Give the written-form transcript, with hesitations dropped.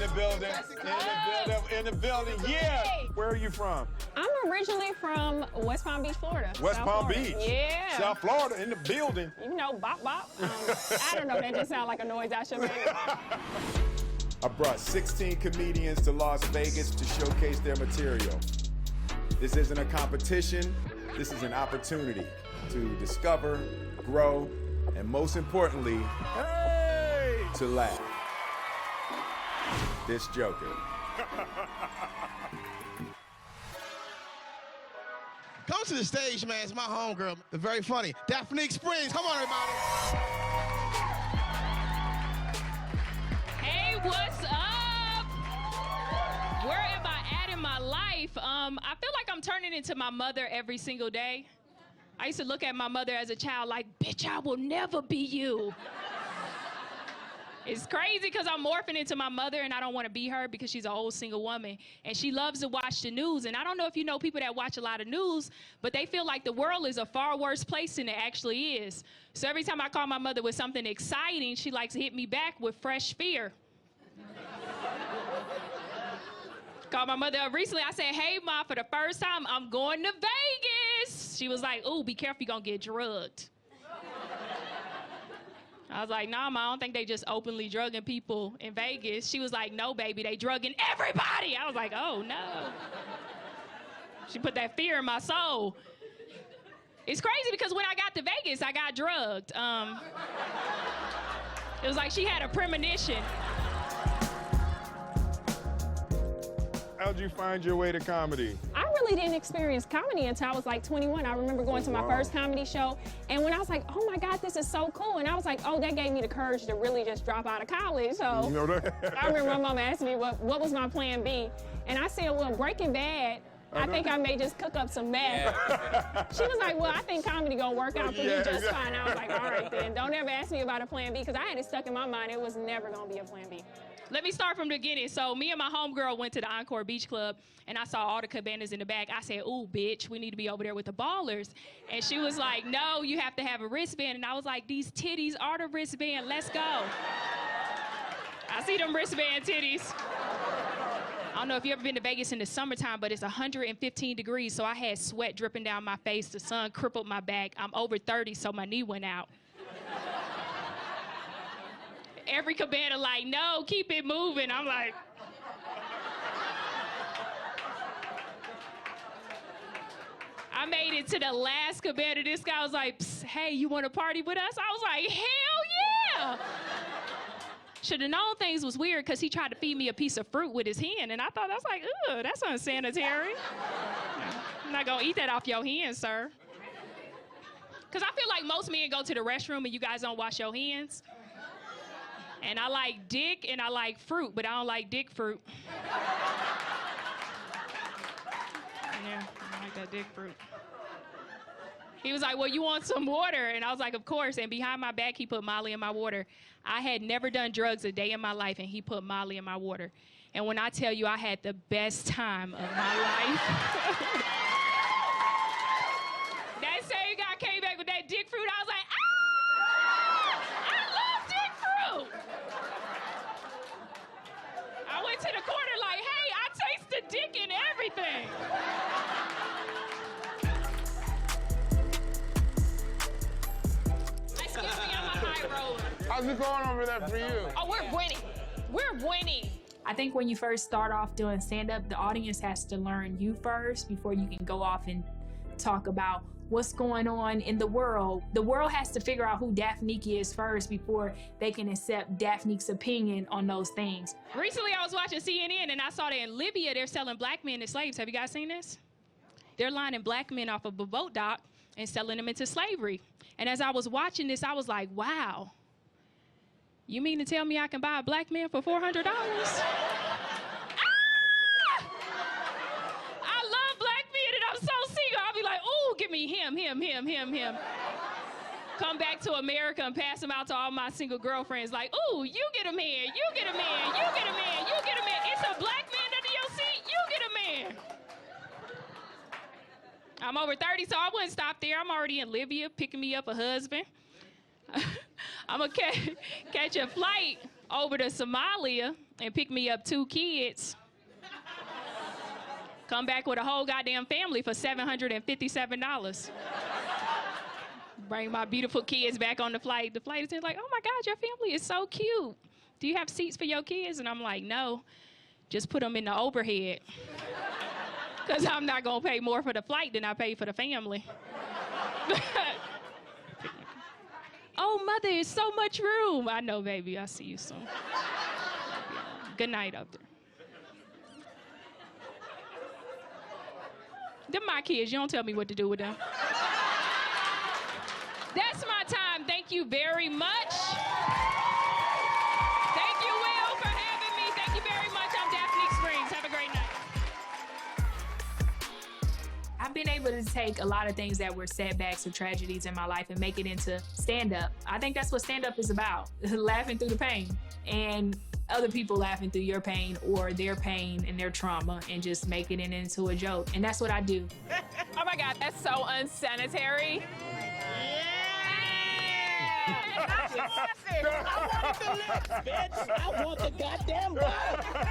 the building. In the building. Yeah. Where are you from? I'm originally from West Palm Beach, Florida. West South Palm Florida. Beach. Yeah. South Florida in the building. You know, bop bop. I don't know. That just sounds like a noise I should make. I brought 16 comedians to Las Vegas to showcase their material. This isn't a competition. This is an opportunity to discover, grow, and most importantly, to laugh. This Joker. Come to the stage, man. It's my homegirl. They're very funny. Daphnique Springs. Come on, everybody. Hey, what's up? Where am I at in my life? I feel like I'm turning into my mother every single day. I used to look at my mother as a child like, bitch, I will never be you. It's crazy because I'm morphing into my mother and I don't want to be her because she's an old single woman. And she loves to watch the news. And I don't know if you know people that watch a lot of news, but they feel like the world is a far worse place than it actually is. So every time I call my mother with something exciting, she likes to hit me back with fresh fear. Called my mother up recently. I said, hey, Ma, for the first time, I'm going to Vegas. She was like, ooh, be careful, you're going to get drugged. I was like, nah, Ma, I don't think they just openly drugging people in Vegas. She was like, no, baby, they drugging everybody. I was like, oh, no. She put that fear in my soul. It's crazy because when I got to Vegas, I got drugged. It was like she had a premonition. How'd you find your way to comedy? I really didn't experience comedy until I was like 21. I remember going to my first comedy show, and when I was like, oh my God, this is so cool, and I was like, oh, that gave me the courage to really just drop out of college. So You know that? I remember my mom asked me what was my plan B, and I said, well, Breaking Bad. I think I may just cook up some meth. She was like, well, I think comedy gonna work out for you just fine. I was like, all right then, don't ever ask me about a plan B, because I had it stuck in my mind it was never gonna be a plan B. Let me start from the beginning. So me and my homegirl went to the Encore Beach Club, and I saw all the cabanas in the back. I said, ooh, bitch, we need to be over there with the ballers. And she was like, no, you have to have a wristband. And I was like, these titties are the wristband. Let's go. I see them wristband titties. I don't know if you've ever been to Vegas in the summertime, but it's 115 degrees, so I had sweat dripping down my face. The sun crippled my back. I'm over 30, so my knee went out. Every cabana like, no, keep it moving. I'm like... I made it to the last cabana. This guy was like, hey, you want to party with us? I was like, hell yeah! Should have known things was weird because he tried to feed me a piece of fruit with his hand, and I thought, I was like, ugh, that's unsanitary. I'm not gonna eat that off your hand, sir. Because I feel like most men go to the restroom and you guys don't wash your hands. And I like dick and I like fruit, but I don't like dick fruit. Yeah, I like that dick fruit. He was like, well, you want some water? And I was like, of course. And behind my back, he put Molly in my water. I had never done drugs a day in my life, and he put Molly in my water. And when I tell you I had the best time of my life. That same guy came back with that dick fruit. I was like, I love dick fruit. I went to the corner like, hey, I taste the dick in everything. Excuse me, I'm a high roller. How's it going over there for you? Oh, we're winning. We're winning. I think when you first start off doing stand-up, the audience has to learn you first before you can go off and talk about what's going on in the world. The world has to figure out who Daphnique is first before they can accept Daphnique's opinion on those things. Recently, I was watching CNN and I saw that in Libya, they're selling black men as slaves. Have you guys seen this? They're lining black men off of a boat dock and selling them into slavery. And as I was watching this, I was like, wow. You mean to tell me I can buy a black man for $400? I love black men and I'm so single. I'll be like, ooh, give me him. Come back to America and pass him out to all my single girlfriends like, ooh, you get a man, you get a man, you get a man, you get a man. It's a black man under your seat, you get a man. I'm over 30, so I wouldn't stop there. I'm already in Libya picking me up a husband. I'm gonna catch a flight over to Somalia and pick me up 2 kids. Come back with a whole goddamn family for $757. Bring my beautiful kids back on the flight. The flight attendant's like, oh my God, your family is so cute. Do you have seats for your kids? And I'm like, no, just put them in the overhead. Because I'm not going to pay more for the flight than I pay for the family. Oh, mother, it's so much room. I know, baby. I'll see you soon. Good night up there. They're my kids. You don't tell me what to do with them. That's my time. Thank you very much. Thank you, Will, for having me. Thank you very much. I'm Daphnique Springs. Have a great night. I've been able to take a lot of things that were setbacks or tragedies in my life and make it into stand-up. I think that's what stand-up is about, laughing through the pain. And other people laughing through your pain or their pain and their trauma and just making it into a joke. And that's what I do. Oh my God, that's so unsanitary. I wanted the lips, bitch. I want the goddamn butt.